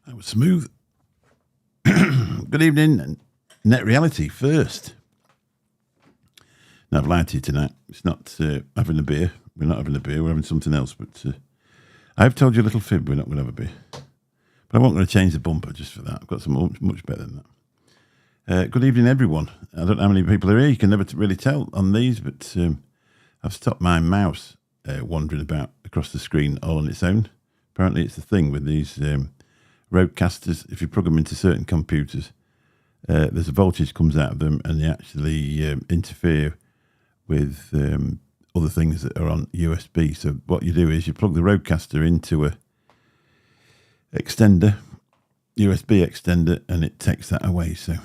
That was smooth. Good evening, Net Reality first. Now, I've lied to you tonight. It's not having a beer. We're not having a beer. We're having something else. But I've told you a little fib. We're not going to have a beer. But I wasn't going to change the bumper just for that. I've got something much better than that. Good evening, everyone. I don't know how many people are here. You can never really tell on these, but I've stopped my mouse wandering about across the screen all on its own. Apparently, it's the thing with these roadcasters. If you plug them into certain computers, there's a voltage comes out of them, and they actually interfere with other things that are on USB. So what you do is you plug the roadcaster into a extender, USB extender, and it takes that away. So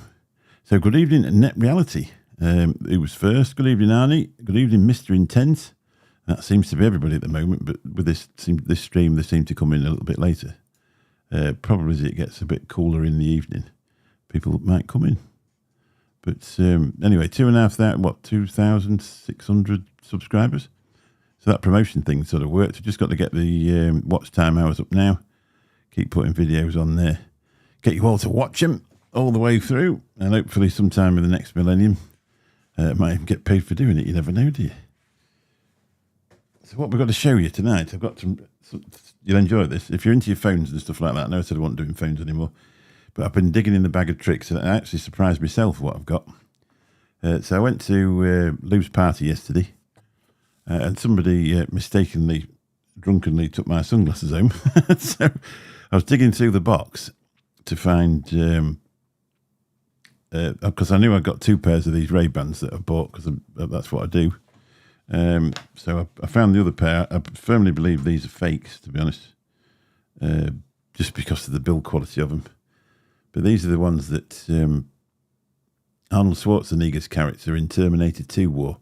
good evening, Net Reality. Who was first? Good evening, Arnie. Good evening, Mr. Intense. That seems to be everybody at the moment, but with this stream, they seem to come in a little bit later. Probably as it gets a bit cooler in the evening, people might come in. But anyway, 2,600 subscribers. So that promotion thing sort of worked. We've just got to get the watch time hours up now. Keep putting videos on there. Get you all to watch them all the way through. And hopefully sometime in the next millennium, might even get paid for doing it. You never know, do you? So what we've got to show you tonight, I've got some, you'll enjoy this. If you're into your phones and stuff like that, I know I said I wasn't doing phones anymore, but I've been digging in the bag of tricks and I actually surprised myself what I've got. So I went to Lou's party yesterday and somebody mistakenly, drunkenly took my sunglasses home. So I was digging through the box to find, because I knew I got 2 pairs of these Ray-Bans that I bought because that's what I do. So I found the other pair. I firmly believe these are fakes, to be honest, just because of the build quality of them. But these are the ones that Arnold Schwarzenegger's character in Terminator 2 wore,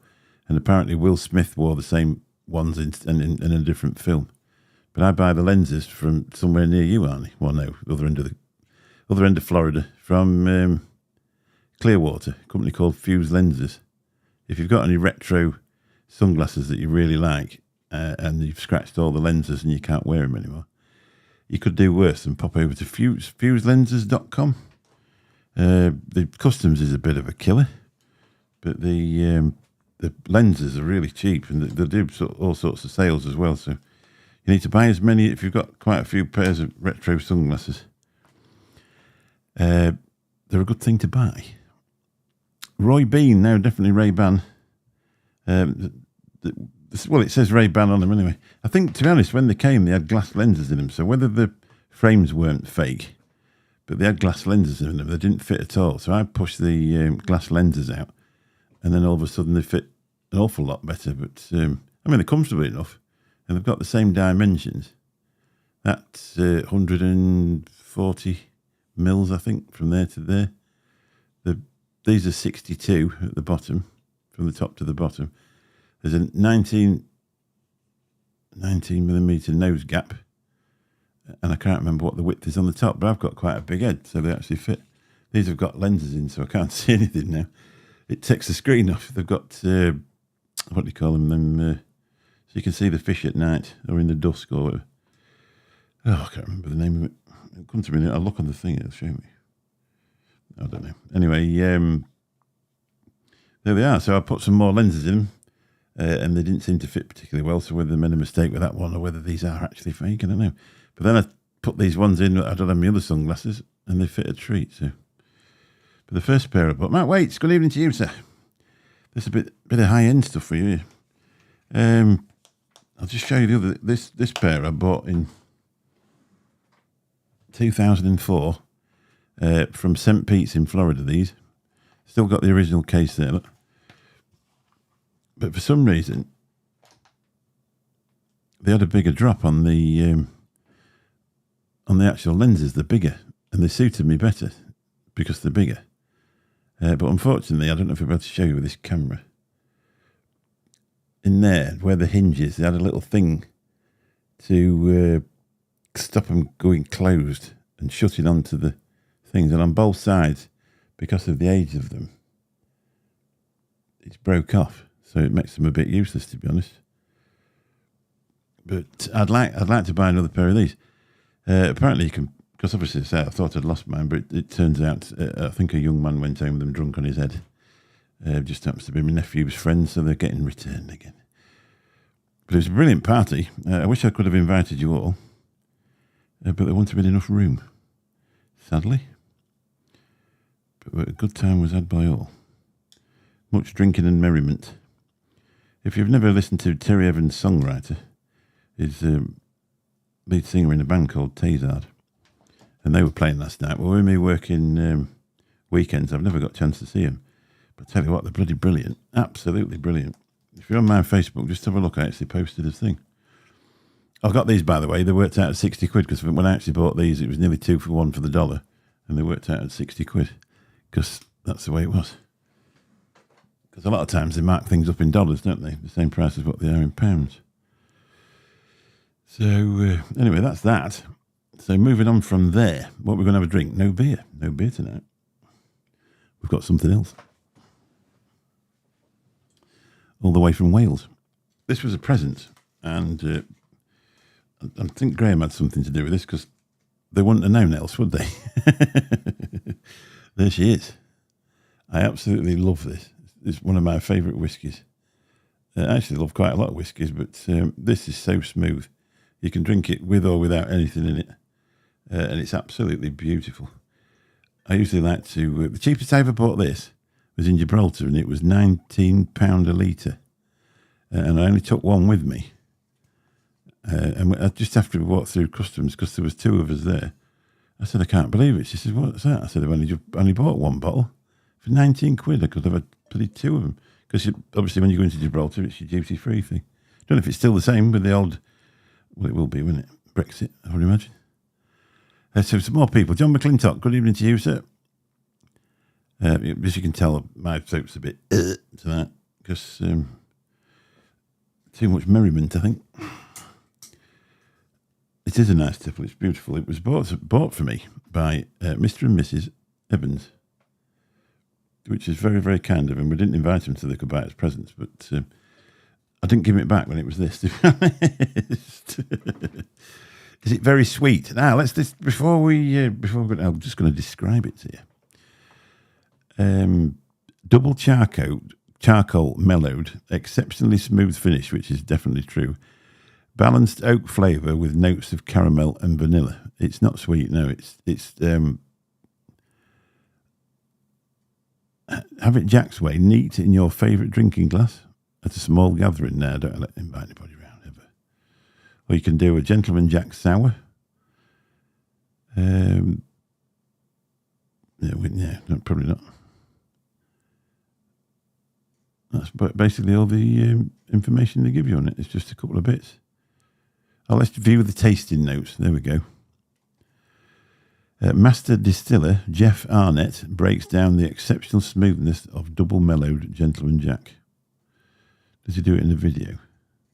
and apparently Will Smith wore the same ones in a different film. But I buy the lenses from somewhere near you, Arnie. Well, no, other end of Florida, from Clearwater, a company called Fuse Lenses. If you've got any retro sunglasses that you really like and you've scratched all the lenses and you can't wear them anymore, you could do worse than pop over to fuselenses.com. The customs is a bit of a killer, but the lenses are really cheap and they do all sorts of sales as well. So you need to buy as many, if you've got quite a few pairs of retro sunglasses, they're a good thing to buy. Roy Bean, now definitely Ray-Ban. Well, it says Ray-Ban on them anyway. I think, to be honest, when they came, they had glass lenses in them. So whether the frames weren't fake, but they had glass lenses in them, they didn't fit at all. So I pushed the glass lenses out, and then all of a sudden they fit an awful lot better. But, I mean, they're comfortable enough, and they've got the same dimensions. That's 140 mils, I think, from there to there. These are 62 at the bottom, from the top to the bottom. There's a 19 millimetre nose gap, and I can't remember what the width is on the top, but I've got quite a big head, so they actually fit. These have got lenses in, so I can't see anything now. It takes the screen off. They've got, what do you call them? So you can see the fish at night, or in the dusk, or whatever. Oh, I can't remember the name of it. It'll come to me. I'll look on the thing, it'll show me. I don't know. Anyway, there they are. So I put some more lenses in them, and they didn't seem to fit particularly well. So whether they made a mistake with that one or whether these are actually fake, I don't know. But then I put these ones in. I don't have my other sunglasses, and they fit a treat. So, but the first pair I bought. Matt Waits, good evening to you, sir. There's a bit of high end stuff for you here. I'll just show you the other. This pair I bought in 2004 from St. Pete's in Florida. These still got the original case there. Look. But for some reason, they had a bigger drop on the actual lenses. They're bigger, and they suited me better because they're bigger. But unfortunately, I don't know if I'll be able to show you with this camera. In there, where the hinge is, they had a little thing to stop them going closed and shutting onto the things. And on both sides, because of the age of them, it's broke off. So it makes them a bit useless, to be honest. But I'd like to buy another pair of these. Apparently you can because obviously I thought I'd lost mine, but it turns out I think a young man went home with them drunk on his head. Just happens to be my nephew's friend, so they're getting returned again. But it was a brilliant party. I wish I could have invited you all, but there wouldn't have been enough room, sadly. But a good time was had by all. Much drinking and merriment. If you've never listened to Terry Evans' songwriter, he's lead singer in a band called Tazard. And they were playing last night. Well, with me working weekends, I've never got a chance to see them. But I tell you what, they're bloody brilliant. Absolutely brilliant. If you're on my Facebook, just have a look. I actually posted a thing. I've got these, by the way. They worked out at 60 quid, because when I actually bought these, it was nearly 2 for 1 for the dollar. And they worked out at 60 quid, because that's the way it was. Because a lot of times they mark things up in dollars, don't they? The same price as what they are in pounds. So, anyway, that's that. So, moving on from there, what we're going to have a drink? No beer. No beer tonight. We've got something else. All the way from Wales. This was a present, and I think Graham had something to do with this, because they wouldn't have known else, would they? There she is. I absolutely love this. It's one of my favourite whiskies. I actually love quite a lot of whiskies, but this is so smooth. You can drink it with or without anything in it, and it's absolutely beautiful. I usually like to... the cheapest I ever bought this was in Gibraltar, and it was £19 a litre. And I only took one with me. And just after we walked through customs, because there was 2 of us there, I said, I can't believe it. She said, what's that? I said, I've only bought 1 bottle. For 19 quid, I could have had 2 of them. Because obviously when you go into Gibraltar, it's your duty-free thing. Don't know if it's still the same with the old... Well, it will be, won't it? Brexit, I would imagine. So some more people. John McClintock, good evening to you, sir. As you can tell, my throat's a bit to that, because too much merriment, I think. It is a nice tipple. It's beautiful. It was bought for me by Mr. and Mrs. Evans, which is very, very kind of him. We didn't invite him so they could buy it as presents, but I didn't give it back when it was this, to be honest. Is it very sweet? Now, let's just, before we I'm just going to describe it to you. Double charcoal mellowed, exceptionally smooth finish, which is definitely true. Balanced oak flavour with notes of caramel and vanilla. It's not sweet, no. It's have it Jack's way, neat in your favourite drinking glass at a small gathering. Now, don't let invite anybody around ever. Or you can do a Gentleman Jack sour. No, probably not. That's basically all the information they give you on it. It's just a couple of bits. Oh, let's view the tasting notes. There we go. Master distiller Jeff Arnett breaks down the exceptional smoothness of double mellowed Gentleman Jack. Does he do it in the video?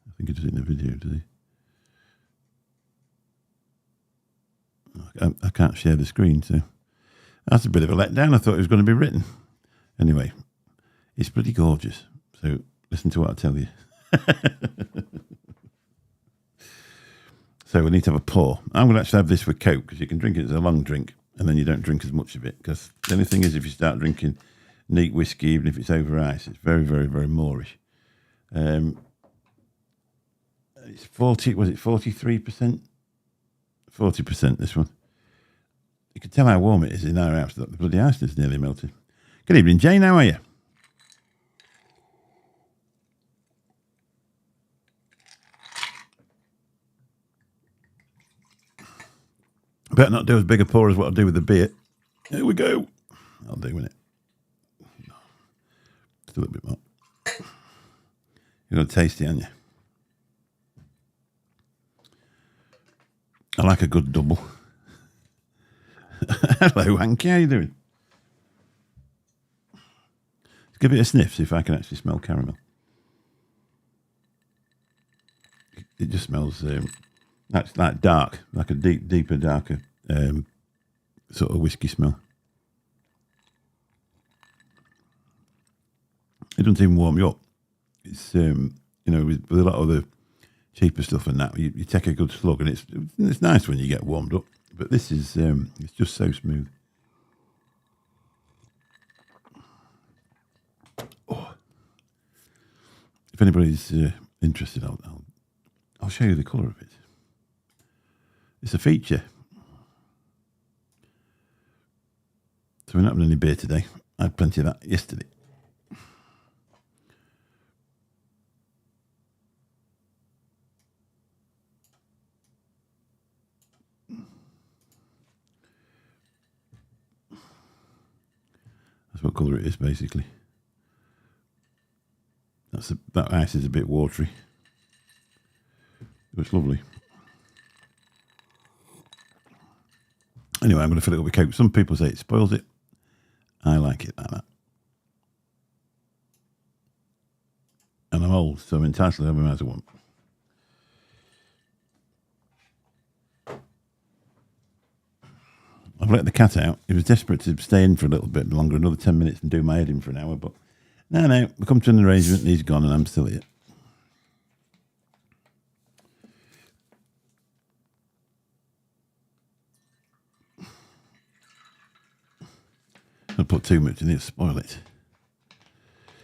I think he does it in the video, does he? I can't share the screen, so that's a bit of a letdown. I thought it was going to be written. Anyway, it's pretty gorgeous. So listen to what I tell you. So we need to have a pour. I'm going to actually have this with Coke, because you can drink it as a long drink and then you don't drink as much of it. Because the only thing is, if you start drinking neat whiskey, even if it's over ice, it's very, very, very moreish. It's 40, was it 43%? 40%, this one. You can tell how warm it is in our house. The bloody ice is nearly melted. Good evening, Jane. How are you? Better not do as big a pour as what I do with the beer. Here we go. I'll do with it. Just a little bit more. You're going to taste it, aren't you? I like a good double. Hello, Hanky. How you doing? Let's give it a sniff, see if I can actually smell caramel. It just smells... that's like dark, like a deeper, darker sort of whiskey smell. It doesn't even warm you up. It's with a lot of the cheaper stuff and that, you take a good slug, and it's nice when you get warmed up. But this is, it's just so smooth. Oh. If anybody's interested, I'll show you the colour of it. It's a feature. So we're not having any beer today. I had plenty of that yesterday. That's what colour it is, basically. That ice is a bit watery. It's lovely. Anyway, I'm going to fill it up with Coke. Some people say it spoils it. I like it like that. And I'm old, so I'm entitled to have them as I want. I've let the cat out. He was desperate to stay in for a little bit longer, another 10 minutes and do my head in for an hour. But no, we come to an arrangement and he's gone and I'm still here. I put too much in it, spoil it.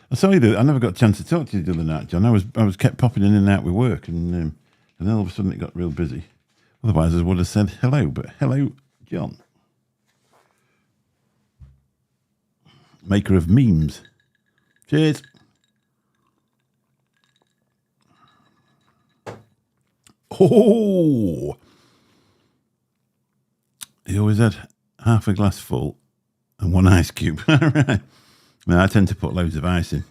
I saw you that I never got a chance to talk to you the other night, John. I was kept popping in and out with work, and then all of a sudden it got real busy. Otherwise, I would have said hello, but hello, John. Maker of memes. Cheers. Oh! He always had half a glass full and one ice cube. Right. Now, I tend to put loads of ice in,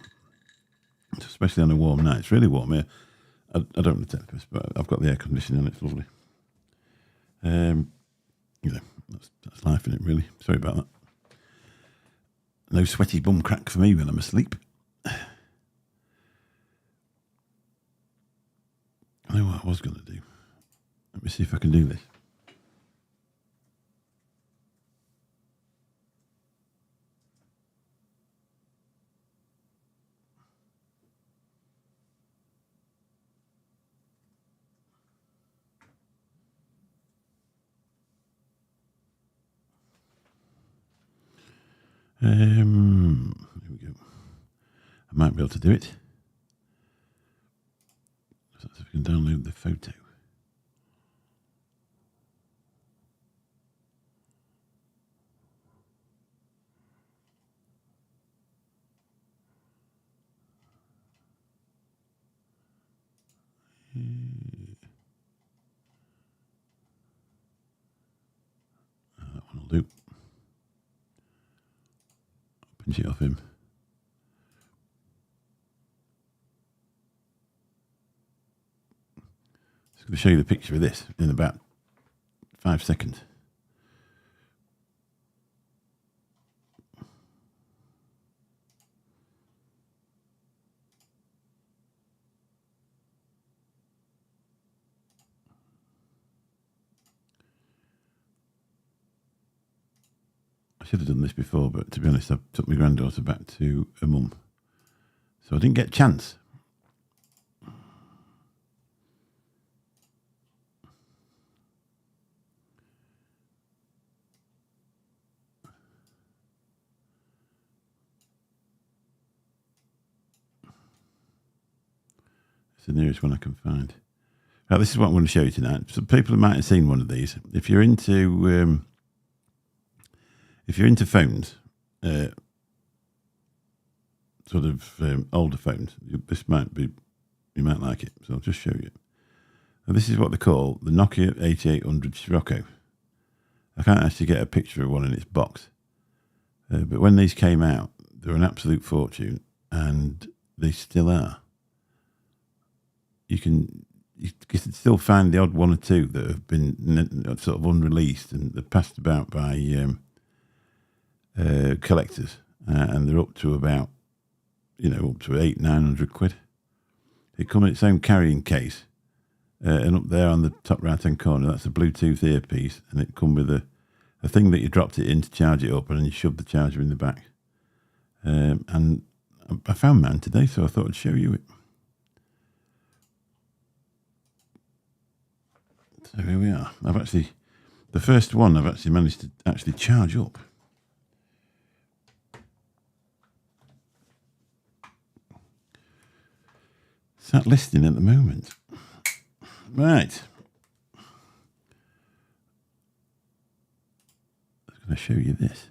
especially on a warm night. It's really warm here. I don't want to take this, but I've got the air conditioning on. It's lovely. That's life in it, really. Sorry about that. No sweaty bum crack for me when I'm asleep. I know what I was going to do. Let me see if I can do this. Here we go. I might be able to do it. So if we can download the photo. That one will do. Pinch it off him. I'm going to show you the picture of this in about 5 seconds. I should have done this before, but to be honest, I took my granddaughter back to her mum. So I didn't get a chance. It's the nearest one I can find. Now, this is what I'm going to show you tonight. So people might have seen one of these. If you're into phones, sort of older phones, this might be, you might like it. So I'll just show you. Now, this is what they call the Nokia 8800 Scirocco. I can't actually get a picture of one in its box. But when these came out, they were an absolute fortune, and they still are. You can still find the odd one or two that have been sort of unreleased, and they're passed about by collectors, and they're up to about, up to 800-900 quid. It comes in its own carrying case, and up there on the top right-hand corner, that's a Bluetooth earpiece, and it comes with a thing that you dropped it in to charge it up, and then you shove the charger in the back. And I found mine today, so I thought I'd show you it. So here we are. The first one I've actually managed to actually charge up. It's that listing at the moment. Right. I was going to show you this.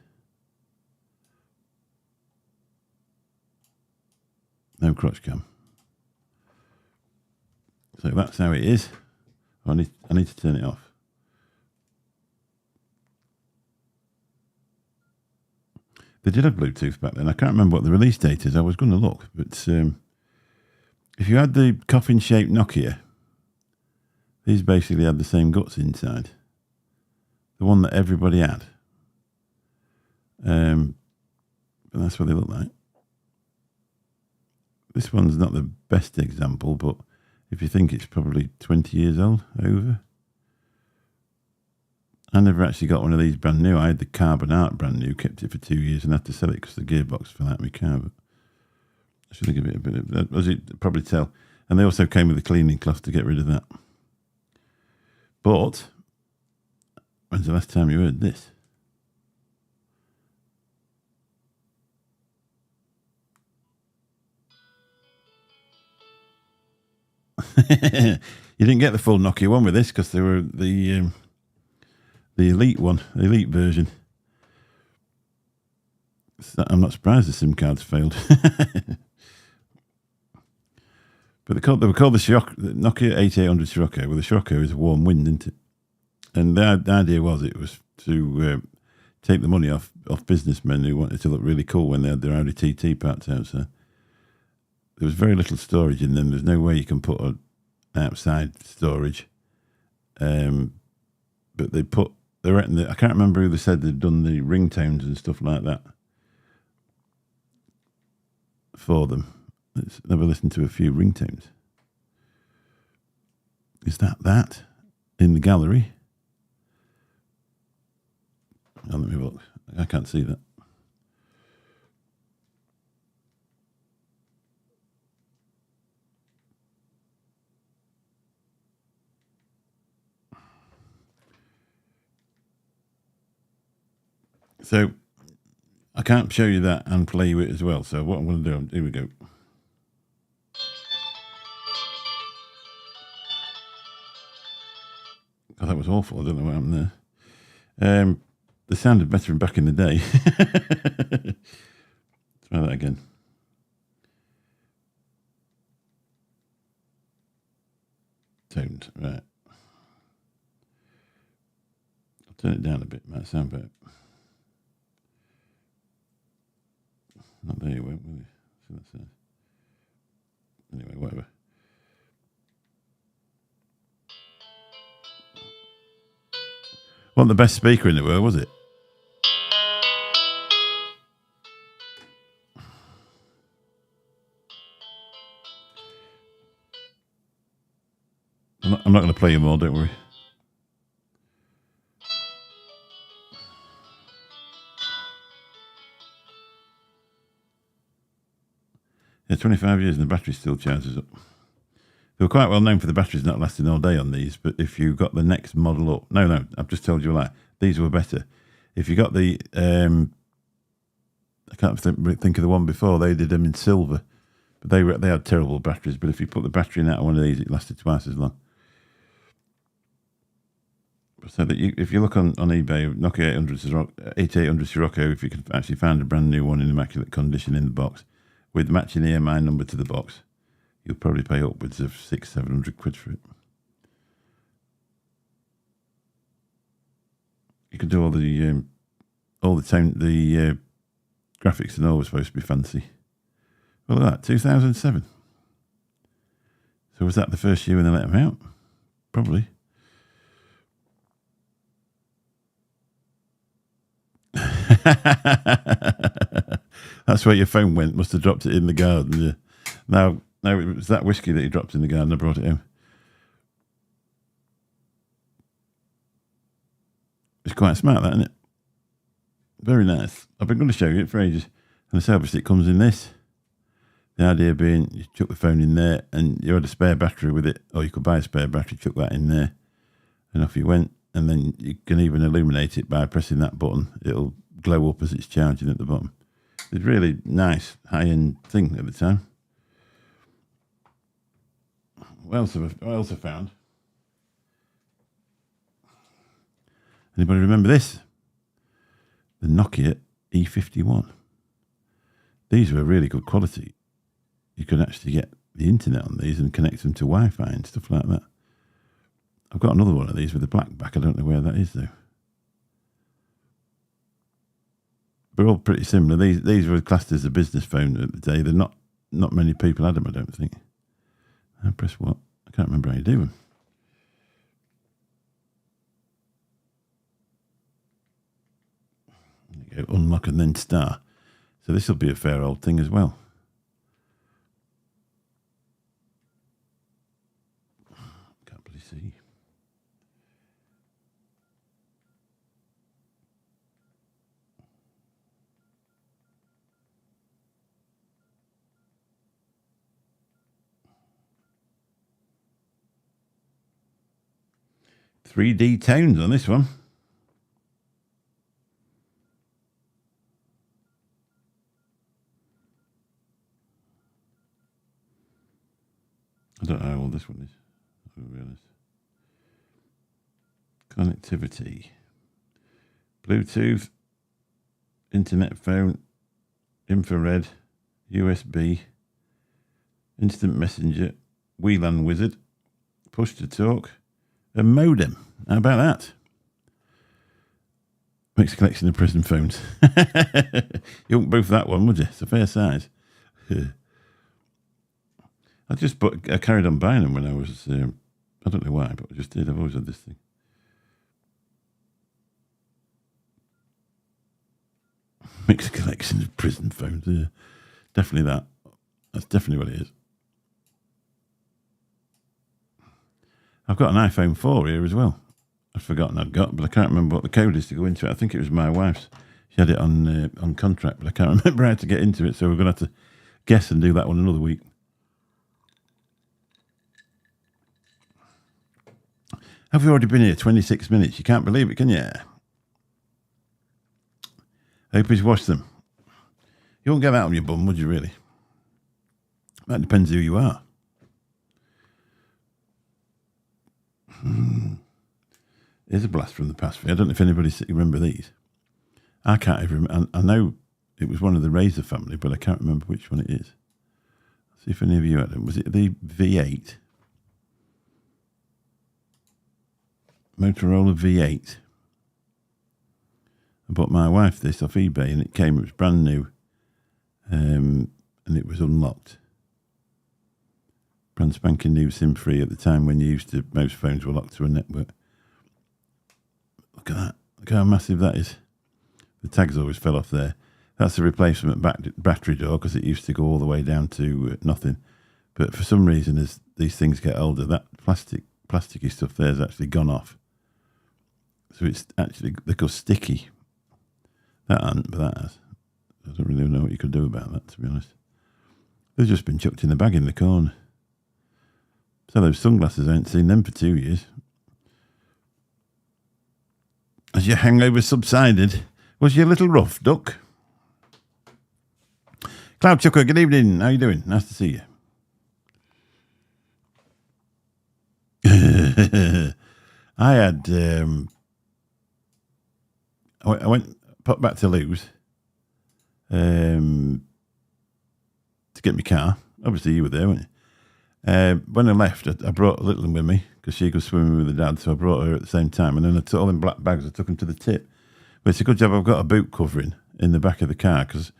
No crotch cam. So that's how it is. I need to turn it off. They did have Bluetooth back then. I can't remember what the release date is. I was going to look, but if you had the coffin-shaped Nokia, these basically had the same guts inside. The one that everybody had. But that's what they look like. This one's not the best example, but if you think it's probably 20 years old, over. I never actually got one of these brand new. I had the Carbon Art brand new, kept it for 2 years and had to sell it because the gearbox fell out of my car. But I should give it a bit of that. As you probably tell. And they also came with a cleaning cloth to get rid of that. But when's the last time you heard this? You didn't get the full Nokia one with this because they were the Elite one, the Elite version. So I'm not surprised the SIM cards failed. But they were called the Nokia 8800 Scirocco. Well, the Scirocco is a warm wind, isn't it? And the idea was to take the money off businessmen who wanted to look really cool when they had their Audi TT parts out. So there was very little storage in them. There's no way you can put an outside storage. But they reckon that, I can't remember who they said they'd done the ringtones and stuff like that for them. Let's have a listen to a few ringtones. Is that in the gallery? Oh, let me have a look. I can't see that. So I can't show you that and play you it as well. So what I'm going to do, here we go. Oh, that was awful. I don't know what happened there. They sounded better back in the day. Try that again. Toned, right. I'll turn it down a bit. Might sound better. Not there you went, will you? So that's anyway, whatever. Wasn't the best speaker in the world, was it? I'm not going to play you more, don't worry. Yeah, 25 years and the battery still charges up. They were quite well known for the batteries not lasting all day on these, but if you got the next model up... No, I've just told you a lie. These were better. If you got the... I can't think of the one before. They did them in silver, but they had terrible batteries. But if you put the battery in out of one of these, it lasted twice as long. So that if you look on eBay, Nokia 8800 Scirocco, if you can actually find a brand new one in immaculate condition in the box, with matching EMI number to the box, you'll probably pay upwards of £600-700 for it. You can do all the graphics and all were supposed to be fancy. Well, look at that, 2007. So was that the first year when they let them out? Probably. That's where your phone went. Must have dropped it in the garden. Yeah. No, it was that whiskey that you dropped in the garden. I brought it home. It's quite smart, that, isn't it? Very nice. I've been going to show you it for ages. And so obviously it comes in this. The idea being you chuck the phone in there and you had a spare battery with it, or you could buy a spare battery, chuck that in there, and off you went. and then you can even illuminate it by pressing that button. It'll glow up as it's charging at the bottom. It's really nice high-end thing at the time. What else have I found? Anybody remember this? The Nokia E51. These were really good quality. You could actually get the internet on these and connect them to Wi-Fi and stuff like that. I've got another one of these with a black back. I don't know where that is though. They're all pretty similar. These were classed as a business phone at the day. They're not many people had them, I don't think. I press what? I can't remember how you do them. There you go, unlock and then star. So this will be a fair old thing as well. Can't really see. .3D tones on this one. I don't know how old this one is, I'll be honest. Connectivity. Bluetooth, internet phone, infrared, USB, instant messenger, WLAN wizard, push to talk, a modem. How about that? Makes a collection of prison phones. You wouldn't boof that one, would you? It's a fair size. I carried on buying them when I was, I don't know why, but I just did. I've always had this thing. Mixed collection of prison phones. Yeah. Definitely that. That's definitely what it is. I've got an iPhone 4 here as well. I've forgotten I'd got, but I can't remember what the code is to go into it. I think it was my wife's. She had it on contract, but I can't remember how to get into it, so we're going to have to guess and do that one another week. Have we already been here 26 minutes? You can't believe it, can you? Hope he's washed them. You won't get that on your bum, would you, really? That depends who you are. Here's a blast from the past for you. I don't know if anybody remember these. I can't even remember. I know it was one of the Razor family, but I can't remember which one it is. See if any of you had them. Was it the V8? Motorola V8. I bought my wife this off eBay and it was brand new. And it was unlocked. Brand spanking new, SIM free at the time when most phones were locked to a network. Look at that. Look how massive that is. The tags always fell off there. That's a replacement battery door because it used to go all the way down to nothing. But for some reason, as these things get older, that plasticky stuff there has actually gone off. So it's actually, they go sticky. That hasn't, but that has. I don't really know what you could do about that, to be honest. They've just been chucked in the bag in the corner. So those sunglasses, I ain't seen them for 2 years. As your hangover subsided, was you a little rough, duck? Cloud Chucker, good evening. How you doing? Nice to see you. I had... I went back to Lewes to get my car. Obviously, you were there, weren't you? When I left, I brought Little one with me because she goes swimming with her dad, so I brought her at the same time. And then I took all them black bags, I took them to the tip. But it's a good job I've got a boot covering in the back of the car because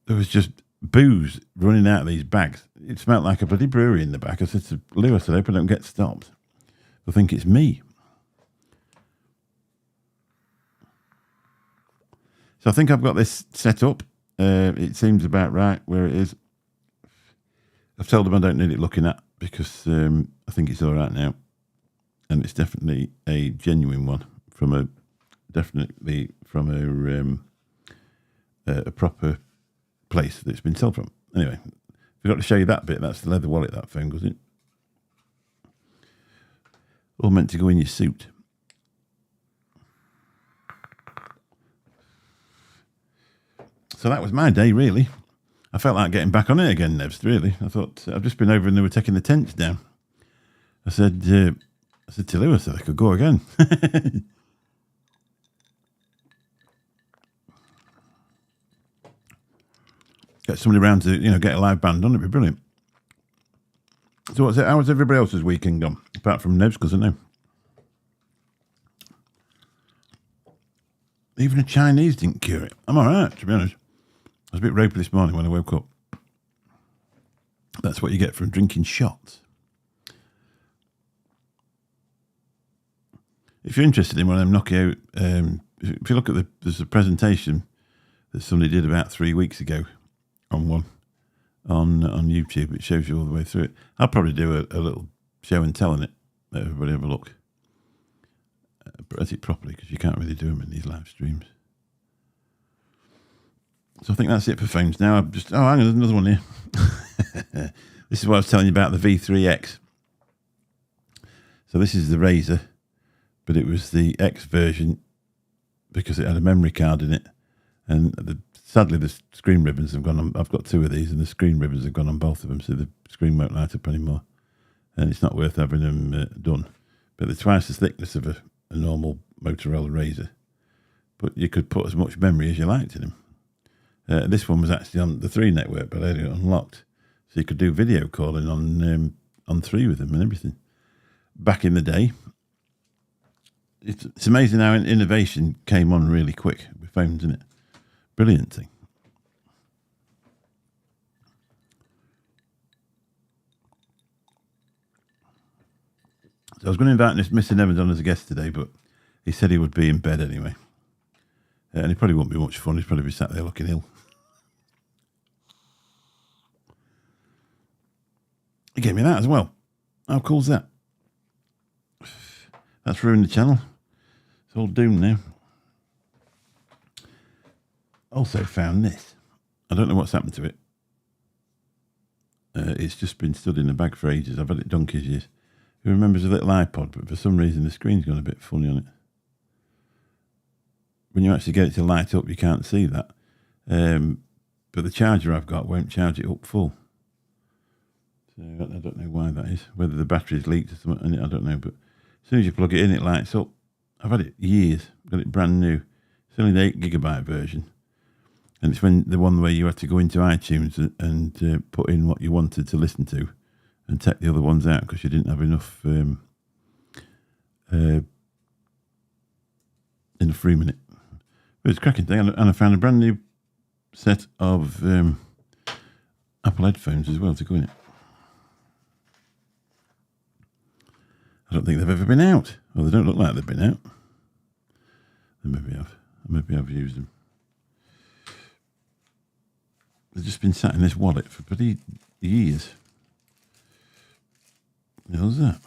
there was just booze running out of these bags. It smelled like a bloody brewery in the back. I said to Lou, I hope I don't get stopped. They'll think it's me. So I think I've got this set up. It seems about right where it is. I've told them I don't need it looking at because I think it's all right now. And it's definitely a genuine one from a proper place that it's been sold from. Anyway, I forgot to show you that bit. That's the leather wallet that phone goes in. All meant to go in your suit. So that was my day, really. I felt like getting back on it again, Nevs, really. I thought, I've just been over and they were taking the tents down. I said to Lewis that I could go again. Get somebody around to, get a live band on, it'd be brilliant. So how was everybody else's weekend gone? Apart from Nevs, because I know. Even a Chinese didn't cure it. I'm all right, to be honest. I was a bit ropey this morning when I woke up. That's what you get from drinking shots. If you're interested in one of them knockout, if you look at there's a presentation that somebody did about 3 weeks ago on YouTube. It shows you all the way through it. I'll probably do a little show and tell on it. Let everybody have a look. Press it properly because you can't really do them in these live streams. So I think that's it for phones now. Hang on, there's another one here. This is what I was telling you about the V3X. So this is the Razor, but it was the X version because it had a memory card in it. And sadly, the screen ribbons have gone on. I've got 2 of these, and the screen ribbons have gone on both of them, so the screen won't light up anymore. And it's not worth having them done. But they're twice the thickness of a normal Motorola Razor. But you could put as much memory as you liked in them. This one was actually on the 3 network, but I had it unlocked. So you could do video calling on 3 with them and everything. Back in the day, it's amazing how innovation came on really quick with phones, isn't it? Brilliant thing. So I was going to invite Mr. Nevins on as a guest today, but he said he would be in bed anyway. And he probably won't be much fun. He'd probably be sat there looking ill. He gave me that as well. How cool's that? That's ruined the channel. It's all doomed now. Also found this. I don't know what's happened to it. It's just been stood in the bag for ages. I've had it donkey's years. Who remembers a little iPod, but for some reason the screen's gone a bit funny on it. When you actually get it to light up, you can't see that. But the charger I've got won't charge it up full. So I don't know why that is. Whether the battery's leaked or something, I don't know. But as soon as you plug it in, it lights up. I've had it years. Got it brand new. It's only the 8 gigabyte version. And it's the one where you had to go into iTunes and put in what you wanted to listen to and take the other ones out because you didn't have enough enough room in it. But it's a cracking thing. And I found a brand new set of Apple headphones as well to go in it. I don't think they've ever been out. Well, they don't look like they've been out. They maybe have. Maybe I've used them. They've just been sat in this wallet for bloody years. What was that?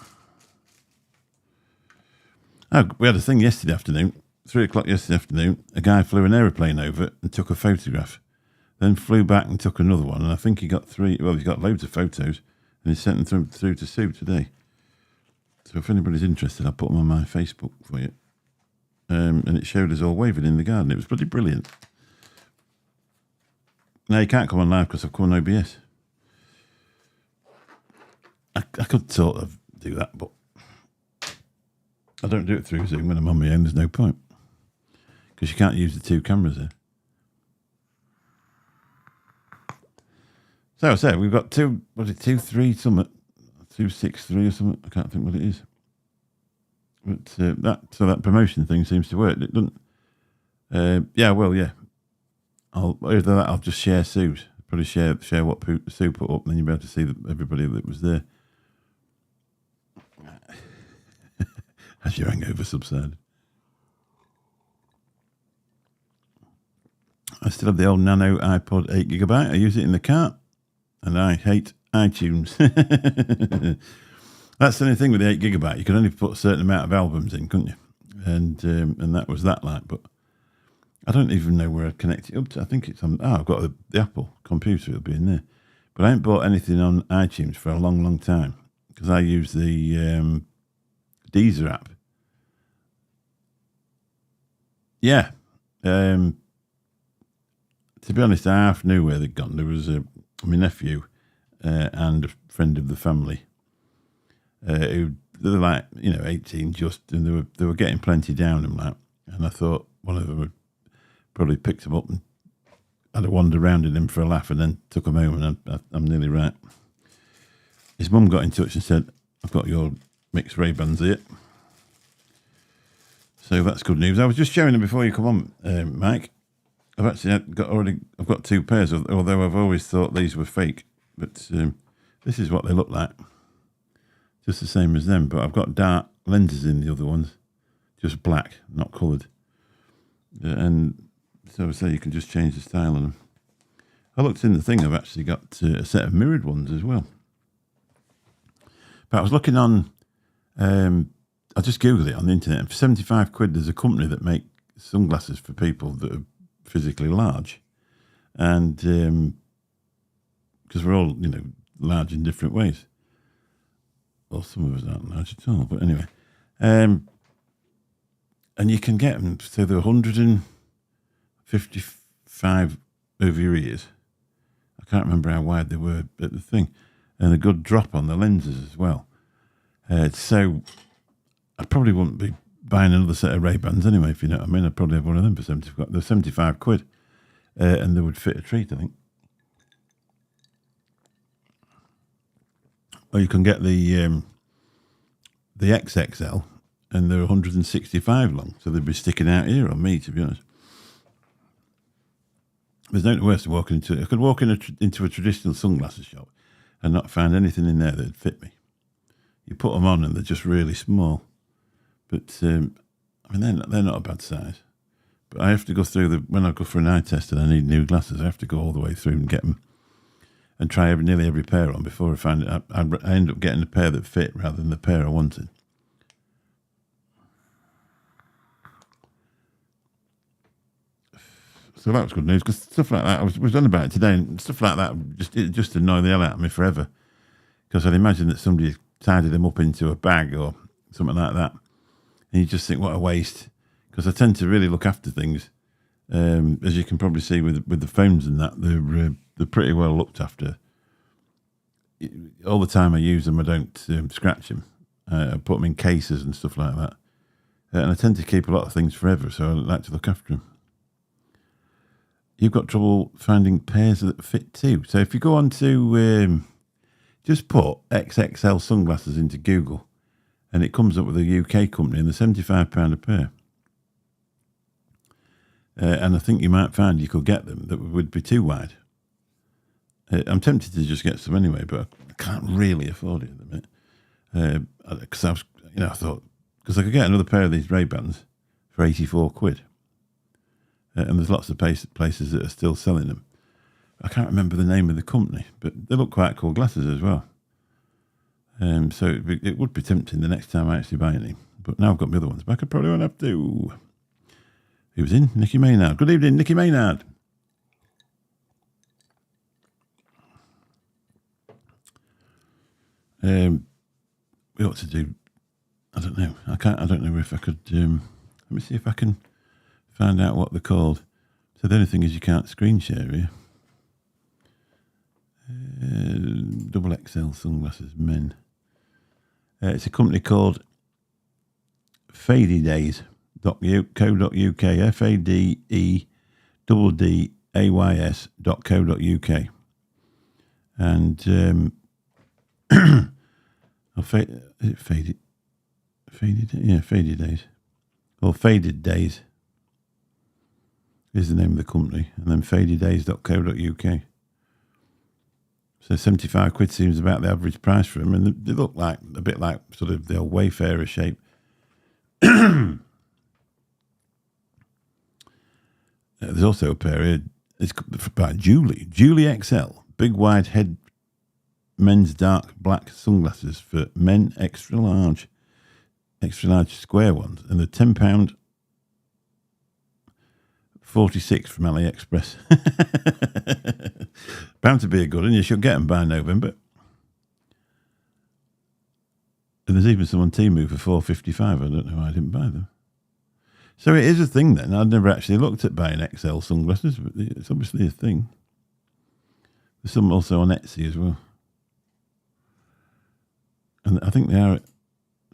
Oh, we had a thing yesterday afternoon. 3:00 yesterday afternoon. A guy flew an aeroplane over and took a photograph. Then flew back and took another one. And I think he got 3. Well, he's got loads of photos. And he sent them through to Sue today. So if anybody's interested, I'll put them on my Facebook for you. And it showed us all waving in the garden. It was pretty brilliant. Now, you can't come on live because I've come on OBS. I could sort of do that, but I don't do it through Zoom when I'm on my own. There's no point. Because you can't use the 2 cameras there. So I said, we've got 2.3 something. 263 or something. I can't think what it is. But that promotion thing seems to work. It doesn't. Yeah. Either that, I'll just share Sue's. Probably share what Sue put up, and then you'll be able to see everybody that was there. As your hangover subsided. I still have the old Nano iPod 8 gigabyte. I use it in the car, and I hate iTunes. That's the only thing with the 8 gigabyte. You could only put a certain amount of albums in, couldn't you? And that was that like. But I don't even know where I'd connect it up to. I think it's on. I've got the Apple computer. It'll be in there. But I ain't bought anything on iTunes for a long, long time because I use the Deezer app. Yeah. to be honest, I half knew where they'd gone. There was my nephew and a friend of the family who they were like 18 just, and they were getting plenty down them like, and I thought one of them would probably picked them up and had a wander around in them for a laugh, and then took them home. And I'm nearly right. His mum got in touch and said, "I've got your mixed Ray-Bans here." So that's good news. I was just showing them before you come on, Mike. I've actually got 2 pairs, although I've always thought these were fake. But this is what they look like, just the same as them. But I've got dark lenses in the other ones, just black, not coloured. And so you can just change the style on them. I looked in the thing. I've actually got a set of mirrored ones as well. But I was looking on. I just googled it on the internet, and for 75 quid, there's a company that make sunglasses for people that are physically large, and because we're all large in different ways. Well, some of us aren't large at all, but anyway, and you can get them. So they're 155 over your ears. I can't remember how wide they were at the thing, and a good drop on the lenses as well. So I probably wouldn't be buying another set of Ray-Bans anyway, if you know what I mean. I'd probably have one of them for 75. They're 75 quid, and they would fit a treat, I think. Or you can get the XXL, and they're 165 long, so they'd be sticking out here on me, to be honest. There's nothing worse than walking into it. I could walk into a traditional sunglasses shop and not find anything in there that'd fit me. You put them on and they're just really small. But, I mean, they're not a bad size. But I have to go through when I go for an eye test and I need new glasses, I have to go all the way through and get them and try nearly every pair on before I find it. I end up getting a pair that fit rather than the pair I wanted. So that was good news, because stuff like that, we've done about it today, and stuff like that just annoy the hell out of me forever. Because I'd imagine that somebody tidied them up into a bag or something like that. And you just think, what a waste. Because I tend to really look after things. As you can probably see with the phones and that, they're pretty well looked after. All the time I use them, I don't scratch them. I put them in cases and stuff like that. And I tend to keep a lot of things forever, so I like to look after them. You've got trouble finding pairs that fit too. So if you go on to, just put XXL sunglasses into Google, and it comes up with a UK company, and they're £75 a pair. And I think you might find you could get them that would be too wide. I'm tempted to just get some anyway, but I can't really afford it at the minute. Because I thought, because I could get another pair of these Ray-Bans for 84 quid. And there's lots of places that are still selling them. I can't remember the name of the company, but they look quite cool glasses as well. So it would be tempting the next time I actually buy any. But now I've got my other ones back, I probably won't have to. Who's in? Nicky Maynard. Good evening, Nicky Maynard. We ought to do, I don't know. I don't know if I could, let me see if I can find out what they're called. So the only thing is you can't screen share here. Double XL sunglasses, men. It's a company called fadedays.co.uk. FADEDDAYS.co.uk. And is it faded? Yeah, Faded Days. Or Faded Days is the name of the company. And then fadedays.co.uk. So 75 quid seems about the average price for them. And they look like a bit like sort of the old Wayfarer shape. There's also a pair here. It's by Julie. Julie XL. Big wide head men's dark black sunglasses for men extra large square ones. And they're £10. 46 from AliExpress. Bound to be a good one. You should get them by November. And there's even some on Temu for £4.55. I don't know why I didn't buy them. So it is a thing then. I'd never actually looked at buying XL sunglasses, but it's obviously a thing. There's some also on Etsy as well. And I think they are.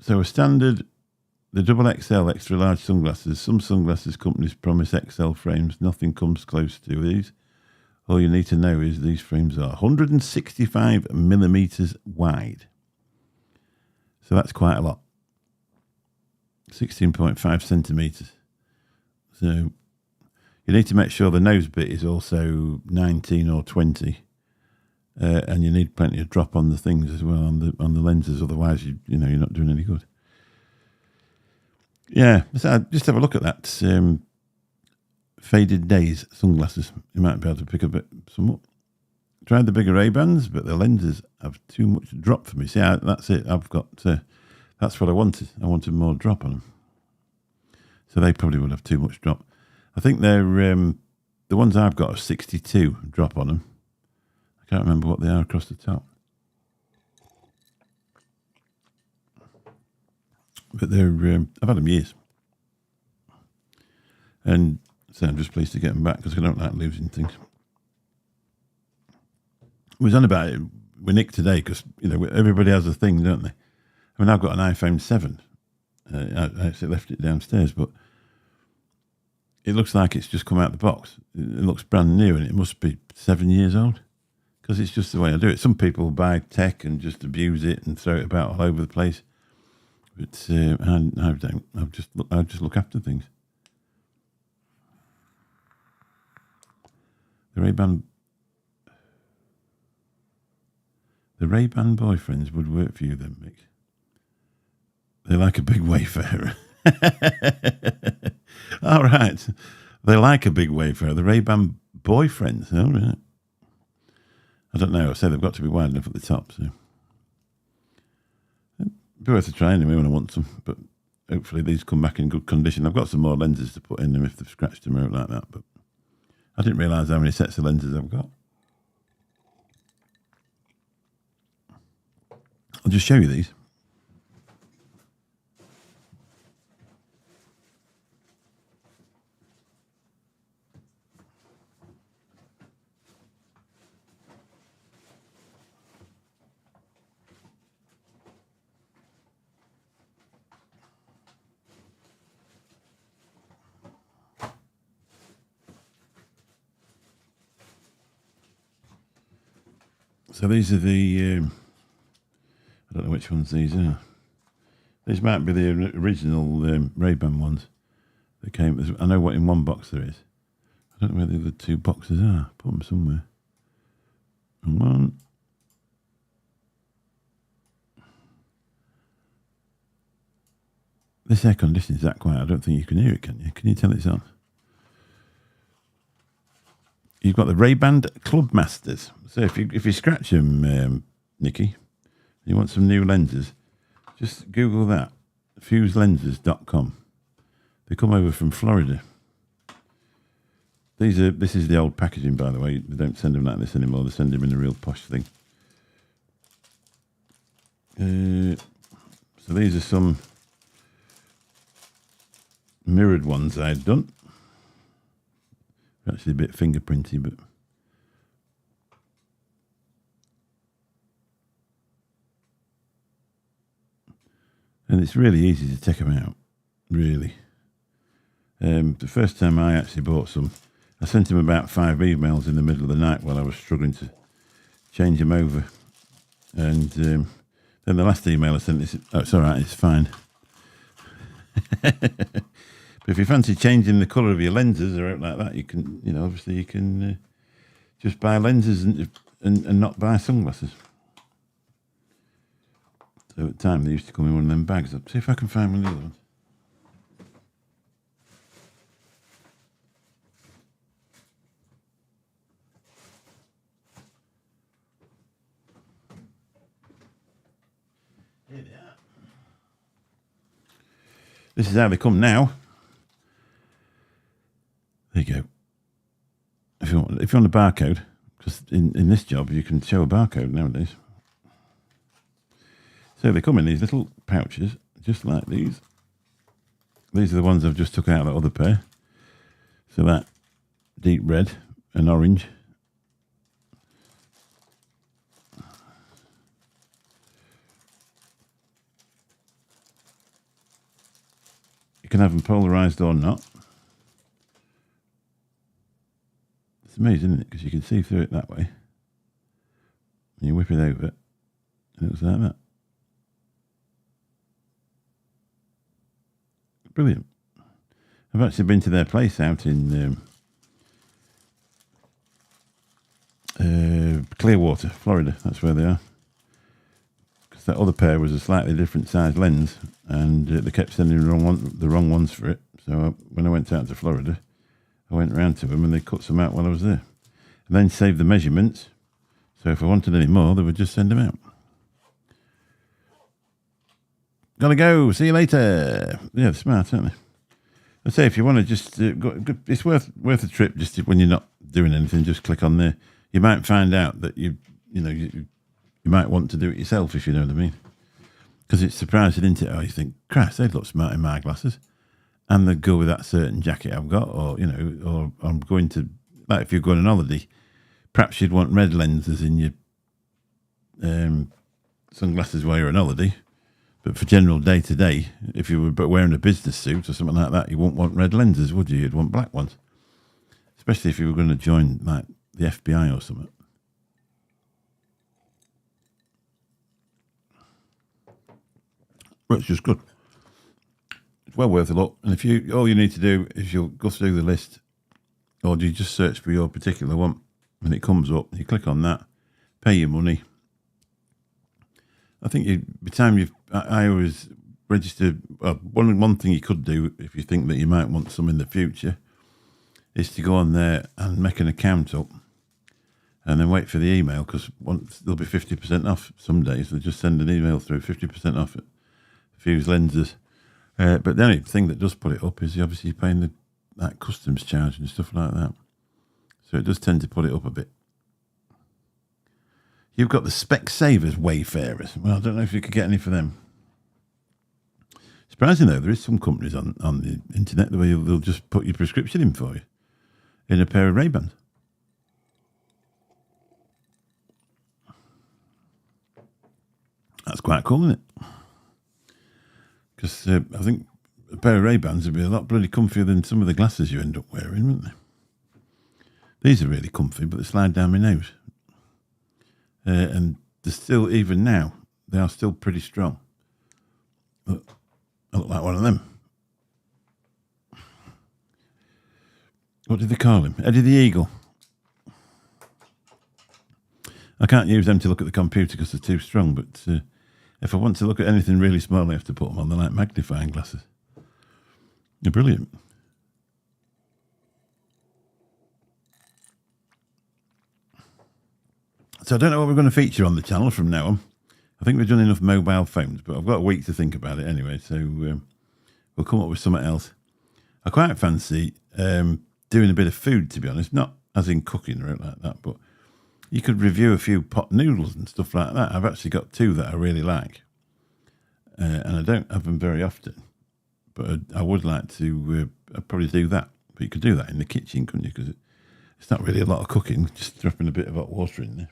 So a standard, the double XL extra large sunglasses. Some sunglasses companies promise XL frames. Nothing comes close to these. All you need to know is these frames are 165 millimeters wide. So that's quite a lot. 16.5 centimeters. So you need to make sure the nose bit is also 19 or 20. And you need plenty of drop on the things as well, on the lenses. Otherwise, you're not doing any good. Yeah, so just have a look at that. Faded Days sunglasses. You might be able to pick some up. Tried the bigger Ray-Bans, but the lenses have too much drop for me. See, that's it. I've got. That's what I wanted. I wanted more drop on them. So they probably would have too much drop. I think they're the ones I've got are 62 drop on them. I can't remember what they are across the top. But they're I've had them years. And so I'm just pleased to get them back because I don't like losing things. I was on about it with Nick today because, everybody has a thing, don't they? I mean, I've got an iPhone 7. I actually left it downstairs, but it looks like it's just come out of the box. It looks brand new and it must be 7 years old because it's just the way I do it. Some people buy tech and just abuse it and throw it about all over the place. But I don't. I just look after things. The Ray-Ban boyfriends would work for you then, Mick. They like a big wayfarer. All right. They like a big wayfarer. The Ray-Ban boyfriends. All right. I don't know. I say they've got to be wide enough at the top. So it'd be worth a try anyway when I want some. But hopefully these come back in good condition. I've got some more lenses to put in them if they've scratched them out like that. But I didn't realise how many sets of lenses I've got. I'll just show you these. So these are the, I don't know which ones these are. These might be the original Ray-Ban ones that came. I know what in one box there is. I don't know where the other two boxes are. Put them somewhere. And one. This air conditioning is that quiet. I don't think you can hear it, can you? Can you tell it's on? You've got the Ray-Ban Club Masters. So if you scratch them, Nikki, you want some new lenses, just Google that, fuselenses.com. They come over from Florida. This is the old packaging, by the way. They don't send them like this anymore. They send them in a real posh thing. So these are some mirrored ones I'd done. Actually a bit fingerprinty, but and it's really easy to take them out, really. The first time I actually bought some, I sent him about 5 emails in the middle of the night while I was struggling to change them over. And then the last email I sent, it's all right, it's fine. But if you fancy changing the colour of your lenses or out like that, you can, obviously you can just buy lenses and not buy sunglasses. So at the time they used to come in one of them bags. I'll see if I can find one of the other ones. Here they are. This is how they come now. There you go. If you want a barcode, because in this job you can show a barcode nowadays. So they come in these little pouches, just like these. These are the ones I've just took out of that other pair. So that deep red and orange. You can have them polarised or not. It's amazing, isn't it? Because you can see through it that way. And you whip it over, and it looks like that. Brilliant. I've actually been to their place out in Clearwater, Florida. That's where they are. Because that other pair was a slightly different size lens, and they kept sending the wrong ones for it. So when I went out to Florida, I went round to them and they cut some out while I was there. And then saved the measurements. So if I wanted any more, they would just send them out. Gotta go. See you later. Yeah, they're smart, aren't they? I'd say if you want to just it's worth a trip. Just when you're not doing anything, just click on there. You might find out that you might want to do it yourself, if you know what I mean. Because it's surprising, isn't it? Oh, you think, Christ, they'd look smart in my glasses, and they'd go with that certain jacket I've got, or or I'm going to, like, if you're going on holiday, perhaps you'd want red lenses in your sunglasses while you're on holiday. But for general day-to-day, if you were wearing a business suit or something like that, you wouldn't want red lenses, would you? You'd want black ones. Especially if you were going to join, like, the FBI or something. But it's just good. It's well worth a look. And if all you need to do is you'll go through the list, or do you just search for your particular one, and it comes up, you click on that, pay your money. I think by the time I always register. One thing you could do if you think that you might want some in the future is to go on there and make an account up, and then wait for the email, because there'll be 50% off some days. They just send an email through 50% off at Fuse lenses. But the only thing that does put it up is obviously paying that customs charge and stuff like that. So it does tend to put it up a bit. You've got the Specsavers Wayfarers. Well, I don't know if you could get any for them. Surprising though, there is some companies on the internet where they'll just put your prescription in for you in a pair of Ray-Bans. That's quite cool, isn't it? Because I think a pair of Ray-Bans would be a lot bloody comfier than some of the glasses you end up wearing, wouldn't they? These are really comfy, but they slide down my nose. And they're still, even now, they are still pretty strong. Look, I look like one of them. What did they call him? Eddie the Eagle. I can't use them to look at the computer because they're too strong, but if I want to look at anything really small, I have to put them on. They're like magnifying glasses. They're brilliant. So I don't know what we're going to feature on the channel from now on. I think we've done enough mobile phones, but I've got a week to think about it anyway, so we'll come up with something else. I quite fancy doing a bit of food, to be honest, not as in cooking or anything like that, but you could review a few pot noodles and stuff like that. I've actually got two that I really like, and I don't have them very often, but I would like to I'd probably do that. But you could do that in the kitchen, couldn't you? Because it's not really a lot of cooking, just dropping a bit of hot water in there.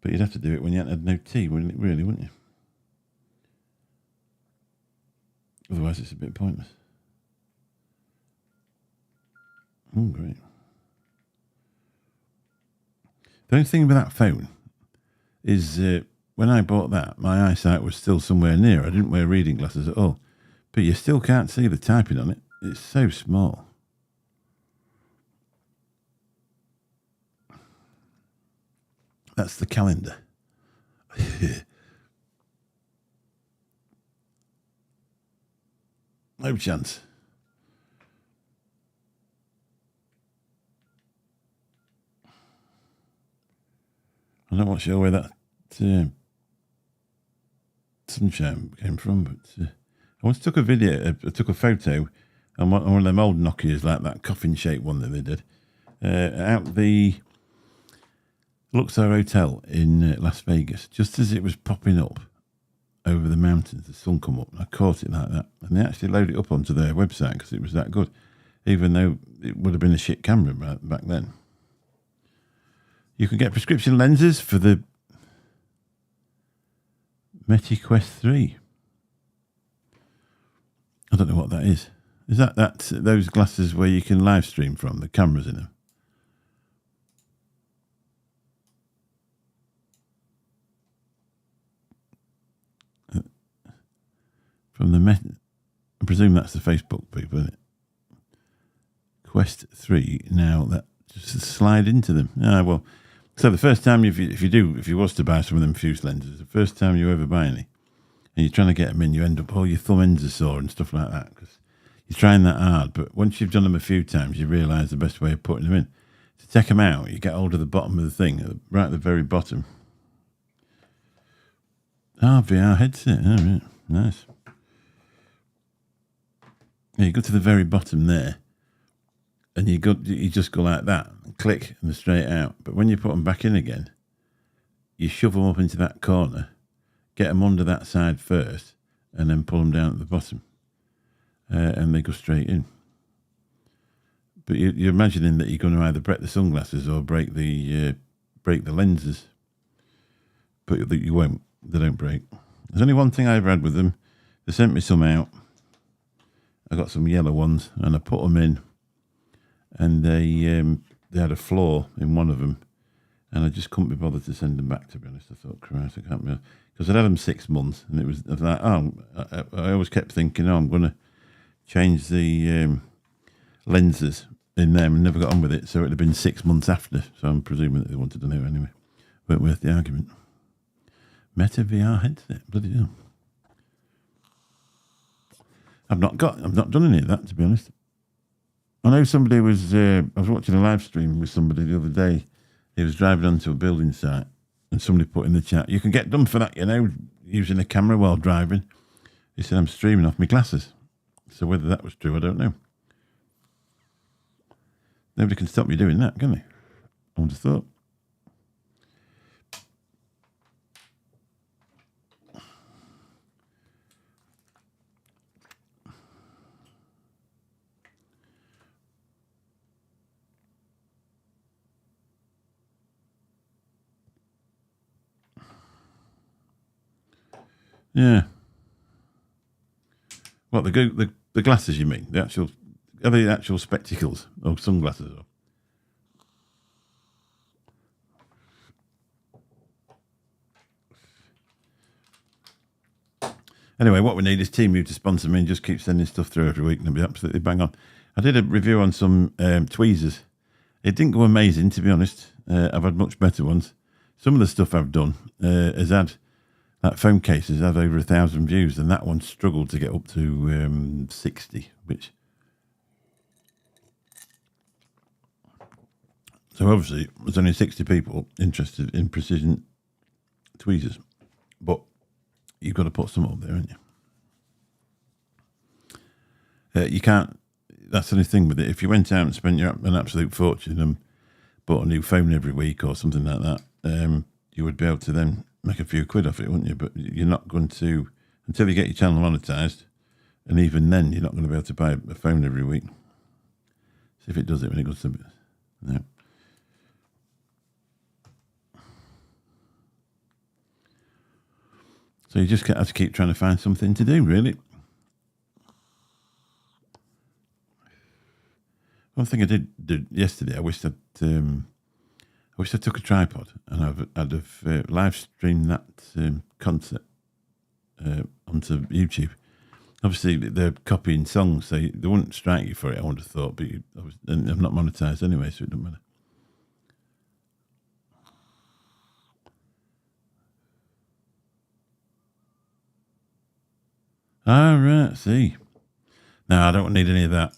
But you'd have to do it when you hadn't had no tea, wouldn't you? Otherwise, it's a bit pointless. Oh, great. The only thing with that phone is when I bought that, my eyesight was still somewhere near. I didn't wear reading glasses at all. But you still can't see the typing on it. It's so small. That's the calendar. No chance. I'm not sure where that sunshine came from, but I once took I took a photo on one of them old Nokias, like that coffin-shaped one that they did, out the Luxor Hotel in Las Vegas, just as it was popping up. over the mountains, the sun come up, and I caught it like that. And they actually loaded it up onto their website because it was that good, even though it would have been a shit camera back then. You can get prescription lenses for the Meta Quest 3. I don't know what that is. Is that those glasses where you can live stream from, the cameras in them? From the Meta, I presume that's the Facebook people, isn't it? Quest 3. Now that just slide into them. Well. So the first time, if you was to buy some of them fused lenses, the first time you ever buy any, and you're trying to get them in, you end up, your thumb ends are sore and stuff like that because you're trying that hard. But once you've done them a few times, you realise the best way of putting them in. To take them out, you get hold of the bottom of the thing, right at the very bottom. VR headset. Oh, right. Nice. Yeah, you go to the very bottom there, and you just go like that, and click, and they're straight out. But when you put them back in again, you shove them up into that corner, get them under that side first, and then pull them down at the bottom, and they go straight in. But you're imagining that you're going to either break the sunglasses or break the lenses, but you won't. They don't break. There's only one thing I ever had with them. They sent me some out. I got some yellow ones, and I put them in. And they had a flaw in one of them, and I just couldn't be bothered to send them back. To be honest, I thought, Christ, I can't be, because I'd had them 6 months, and I was like, I always kept thinking, I'm going to change the lenses in them, and never got on with it. So it'd have been 6 months after. So I'm presuming that they wanted to know anyway. Weren't worth the argument. Meta VR headset, bloody hell. I've not done any of that, to be honest. I know somebody was, I was watching a live stream with somebody the other day. He was driving onto a building site, and somebody put in the chat, you can get done for that, using a camera while driving. He said, I'm streaming off my glasses. So whether that was true, I don't know. Nobody can stop me doing that, can they? I would have thought. Yeah. What, the glasses you mean? Are they actual spectacles or sunglasses? Anyway, what we need is Teemu to sponsor me and just keep sending stuff through every week, and it'll be absolutely bang on. I did a review on some tweezers. It didn't go amazing, to be honest. I've had much better ones. Some of the stuff I've done has had, that phone cases have over 1,000 views, and that one struggled to get up to 60, which... So obviously, there's only 60 people interested in precision tweezers, but you've got to put some up there, haven't you? You can't... That's the only thing with it. If you went out and spent an absolute fortune and bought a new phone every week or something like that, you would be able to then make a few quid off it, wouldn't you? But you're not going to, until you get your channel monetized, and even then, you're not going to be able to buy a phone every week. See if it does it when it goes to... Yeah. So you just have to keep trying to find something to do, really. One thing I did do yesterday, I wish I took a tripod and I'd have live streamed that concert onto YouTube. Obviously, they're copying songs, so they wouldn't strike you for it, I would have thought, but I'm not monetized anyway, so it doesn't matter. Ah, right, see. No, I don't need any of that.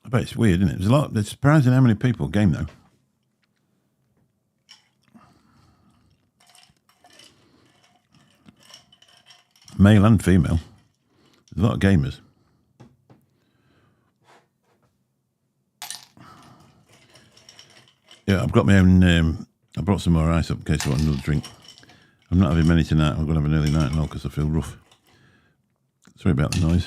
But it's weird, isn't it? It's surprising how many people game, though. Male and female. There's a lot of gamers. Yeah, I've got my own. I brought some more ice up in case I want another drink. I'm not having many tonight. I'm going to have an early night and all because I feel rough. Sorry about the noise.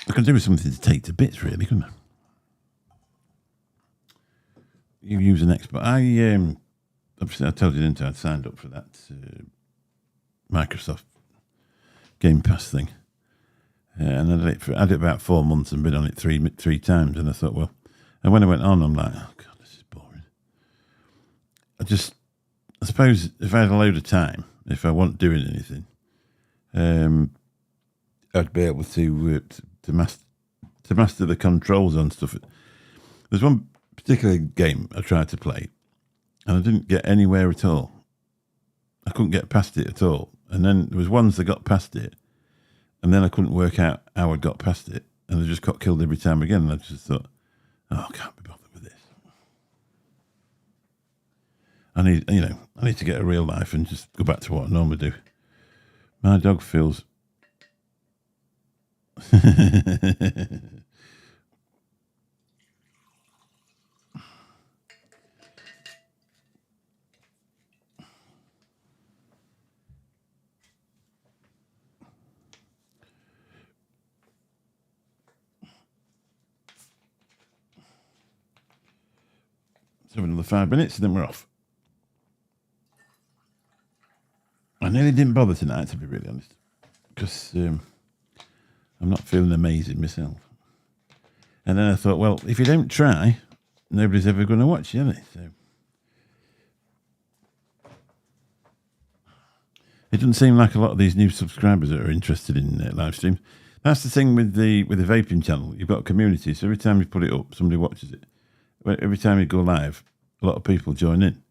I can do with something to take to bits, really, couldn't I? You use an expert. Obviously, I told you, didn't I? I'd signed up for that Microsoft Game Pass thing. And I did it about 4 months and been on it three times. And I thought, well, and when I went on, I'm like, oh, God, this is boring. I suppose if I had a load of time, if I wasn't doing anything, I'd be able to master the controls on stuff. There's one particular game I tried to play, and I didn't get anywhere at all. I couldn't get past it at all. And then there was ones that got past it, and then I couldn't work out how I got past it, and I just got killed every time again. And I just thought, oh, I can't be bothered with this. I need to get a real life and just go back to what I normally do. My dog feels. So another 5 minutes and then we're off. I nearly didn't bother tonight, to be really honest, because I'm not feeling amazing myself. And then I thought, well, if you don't try, nobody's ever going to watch you, are they? So it doesn't seem like a lot of these new subscribers are interested in live streams. That's the thing with the vaping channel. You've got a community, so every time you put it up, somebody watches it. Every time you go live, a lot of people join in.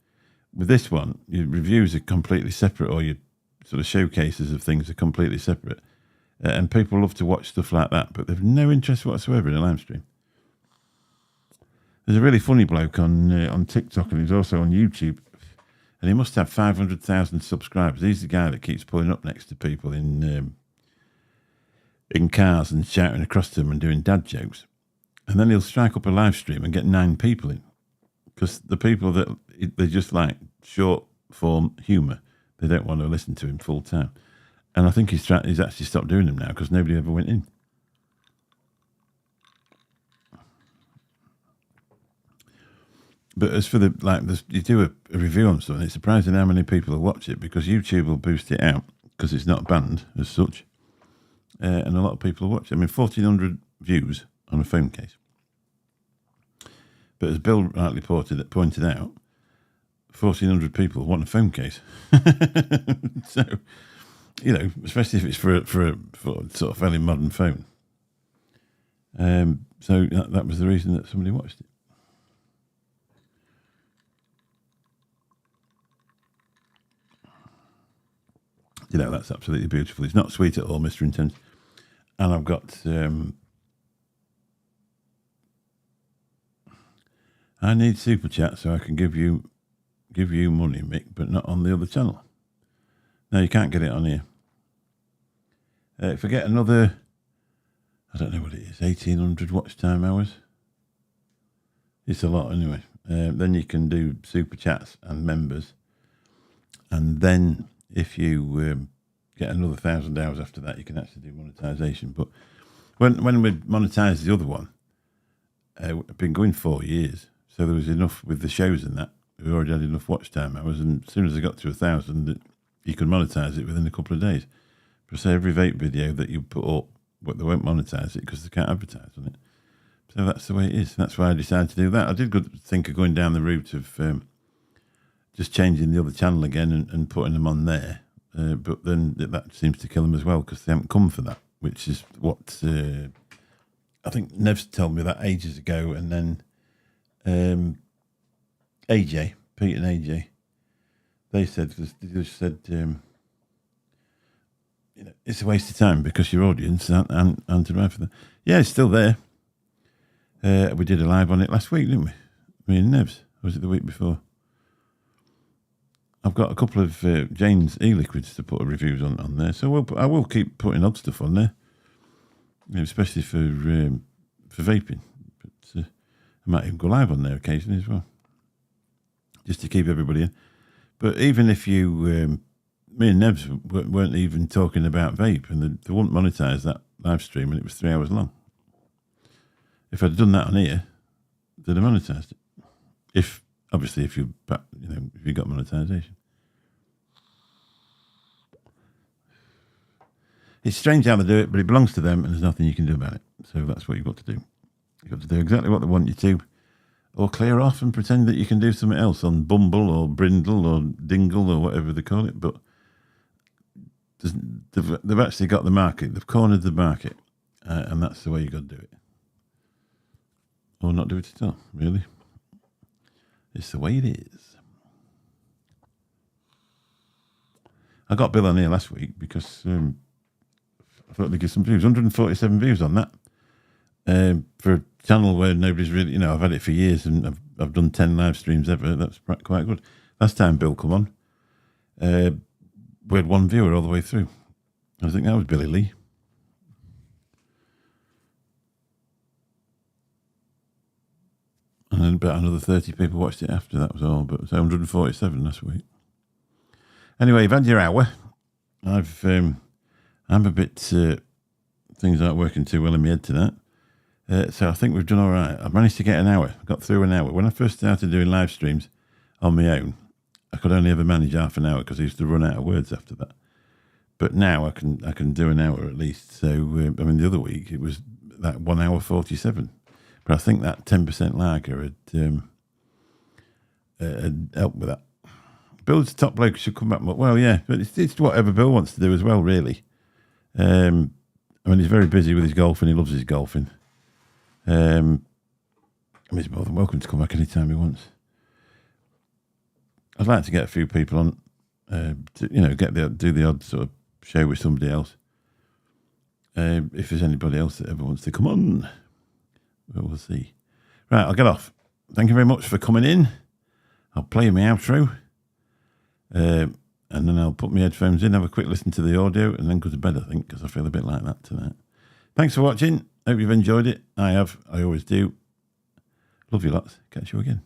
With this one, your reviews are completely separate, or your sort of showcases of things are completely separate. And people love to watch stuff like that, but they've no interest whatsoever in a live stream. There's a really funny bloke on TikTok, and he's also on YouTube, and he must have 500,000 subscribers. He's the guy that keeps pulling up next to people in cars and shouting across to them and doing dad jokes. And then he'll strike up a live stream and get 9 people in, because the people that they just like short form humour, they don't want to listen to him full time. And I think he's actually stopped doing them now because nobody ever went in. But as for you do a review on something, it's surprising how many people will watch it, because YouTube will boost it out because it's not banned as such. And a lot of people will watch it. I mean, 1,400 views on a phone case. But as Bill rightly pointed out, 1,400 people want a phone case. So, especially if it's for a sort of fairly modern phone. So that was the reason that somebody watched it. That's absolutely beautiful. It's not sweet at all, Mr. Intense. And I've got... I need super chat so I can give you money, Mick, but not on the other channel. No, you can't get it on here. If I get another, I don't know what it is, 1,800 watch time hours. It's a lot anyway. Then you can do super chats and members. And then if you get another 1,000 hours after that, you can actually do monetization. But when we monetized the other one, I've been going 4 years. So there was enough with the shows and that. We already had enough watch time hours. And as soon as I got to 1,000, you could monetize it within a couple of days. But say every vape video that you put up, but they won't monetize it because they can't advertise on it. So that's the way it is. That's why I decided to do that. I did think of going down the route of just changing the other channel again and putting them on there. But then that seems to kill them as well because they haven't come for that, which is what I think Nev's told me that ages ago. And then AJ, Pete and AJ, they just said, it's a waste of time because your audience aren't around for that. Yeah, it's still there. We did a live on it last week, didn't we? Me and Nevs. Or was it the week before? I've got a couple of Jane's e-liquids to put reviews on there, so I will keep putting odd stuff on there, especially for vaping. But I might even go live on there occasionally as well, just to keep everybody in. But even if you, me and Nebs weren't even talking about vape, and they wouldn't monetize that live stream, and it was 3 hours long. If I'd done that on here, they'd have monetized it. If you got monetization. It's strange how they do it, but it belongs to them, and there's nothing you can do about it. So that's what you've got to do. You've got to do exactly what they want you to, or clear off and pretend that you can do something else on Bumble or Brindle or Dingle or whatever they call it. But they've actually got the market. They've cornered the market, and that's the way you've got to do it. Or not do it at all, really. It's the way it is. I got Bill on here last week because I thought they'd give some views. 147 views on that. For a channel where nobody's really, I've had it for years and I've done 10 live streams ever. That's quite good. Last time Bill come on, we had one viewer all the way through. I think that was Billy Lee. And then about another 30 people watched it after that was all, but it was 147 last week. Anyway, you've had your hour. I'm a bit, things aren't working too well in my head tonight. So I think we've done all right. I've managed to get an hour. I got through an hour. When I first started doing live streams on my own, I could only ever manage half an hour because I used to run out of words after that. But now I can do an hour at least. So, the other week it was that 1 hour 47. But I think that 10% lager had helped with that. Bill's top bloke should come back. Well, yeah, but it's whatever Bill wants to do as well, really. He's very busy with his golfing. He loves his golfing. He's more than welcome to come back anytime he wants. I'd like to get a few people on, do the odd sort of show with somebody else. If there's anybody else that ever wants to come on. But we'll see. Right, I'll get off. Thank you very much for coming in. I'll play my outro. And then I'll put my headphones in, have a quick listen to the audio, and then go to bed, I think, because I feel a bit like that tonight. Thanks for watching. Hope you've enjoyed it. I have. I always do. Love you lots. Catch you again.